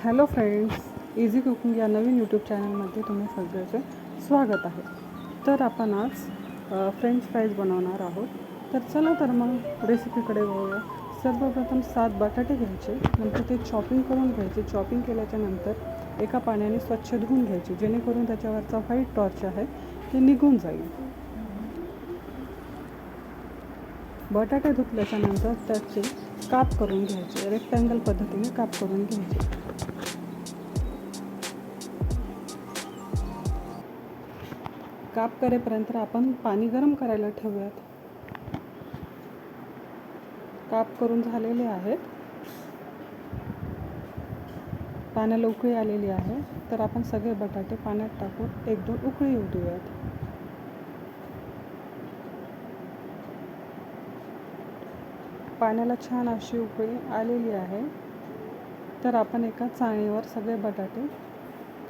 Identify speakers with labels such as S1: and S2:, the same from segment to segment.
S1: Hello friends, easy cooking या नवीन YouTube चॅनलमध्ये तुम्ही सगळ्याचे स्वागत आहे. तर आपण आज फ्रेंच फ्राईज बनवणार आहोत. तर चला तर मग रेसिपीकडे वळूया. सर्वप्रथम 7 बटाटे घ्यायचे, नंतर ते चॉपिंग करून घ्यायचे. चॉपिंग केल्याच्या नंतर एका पाण्याने स्वच्छ धुवून घ्यायचे, जेणेकरून त्याच्यावरचा व्हाईट टॉर्च आहे ते निघून जाईल. बटाटे धुतल्याच्या नंतर त्याचे काप करून घ्यायचे, रेक्टँगल पद्धतीने काप करून घ्यायचे. काप करेपर्यंत आपण पाणी गरम करायला ठेवूयात. काप करून झालेले आहेत. पाण्याला उकळी आलेली आहे. तर आपण सगळे बटाटे पाण्यात टाकून 1-2 उकळी येऊ देऊयात. पाण्याला छान अशी उकळी आलेली आहे. तर आपण एका चाळणीवर सगळे बटाटे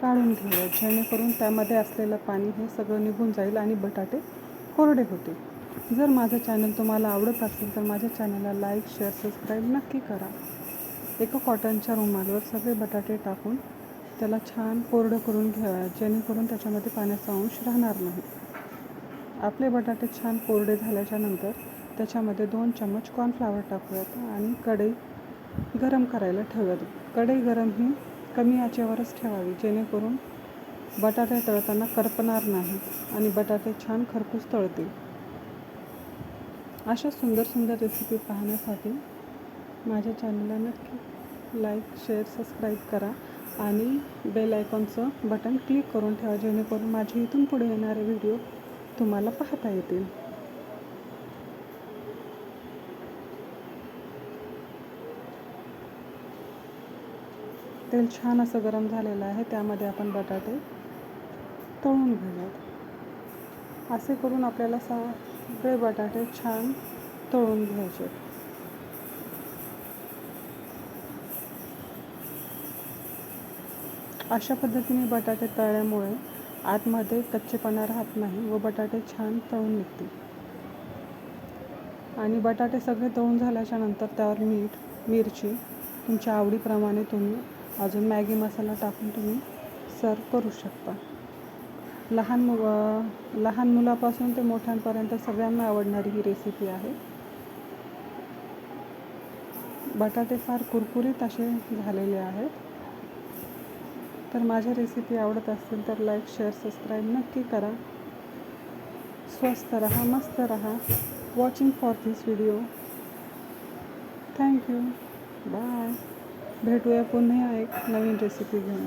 S1: काढून घेऊयात, जेणेकरून त्यामध्ये असलेलं पाणी हे सगळं निघून जाईल आणि बटाटे कोरडे होतील. जर माझं चॅनल तुम्हाला आवडत असेल तर माझ्या चॅनलला लाईक, शेअर, सबस्क्राईब नक्की करा. एका कॉटनच्या रुमालावर सगळे बटाटे टाकून त्याला छान कोरडं करून घ्याव्यात, जेणेकरून त्याच्यामध्ये पाण्याचा अंश राहणार नाही. आपले बटाटे छान कोरडे झाल्याच्या नंतर त्याच्यामध्ये 2 चम्मच कॉर्नफ्लॉवर टाकूयात आणि कढई गरम करायला ठेवूयात. कढई गरम ही कमी आचेवरच ठेवावी, जेणेकरून बटाटे तळताना करपणार नाही आणि बटाटे छान खरपूस तळतील. अशा सुंदर रेसिपी पाहण्यासाठी माझ्या चॅनलला नक्की लाईक, शेअर, सबस्क्राईब करा आणि बेल आयकॉनचं बटन क्लिक करून ठेवा, जेणेकरून माझे इथून पुढे येणारे व्हिडिओ तुम्हाला पाहता येतील. तेल छान असं गरम झालेलं आहे. त्यामध्ये आपण बटाटे तळून घेऊयात. असे करून आपल्याला सगळे बटाटे छान तळून घ्यायचे. अशा पद्धतीने बटाटे तळल्यामुळे आतमध्ये कच्चेपणा राहत नाही व बटाटे छान तळून निघतील. आणि बटाटे सगळे तळून झाल्याच्या नंतर त्यावर मीठ, मिरची तुमच्या आवडीप्रमाणे तुम्ही अजून मॅगी मसाला टाकून तुम्ही सर्व करू शकता. लहान मुलापासून ते मोठ्यांपर्यंत सगळ्यांना आवडणारी ही रेसिपी आहे. बटाटे फार कुरकुरीत असे झालेले आहेत. तर माझ्या रेसिपी आवडत असतील तर लाईक, शेअर, सबस्क्राईब नक्की करा. स्वस्थ रहा, मस्त रहा. Watching for this video. Thank you. Bye. भेटूया पुन्हा एक नवीन रेसिपी घेऊन.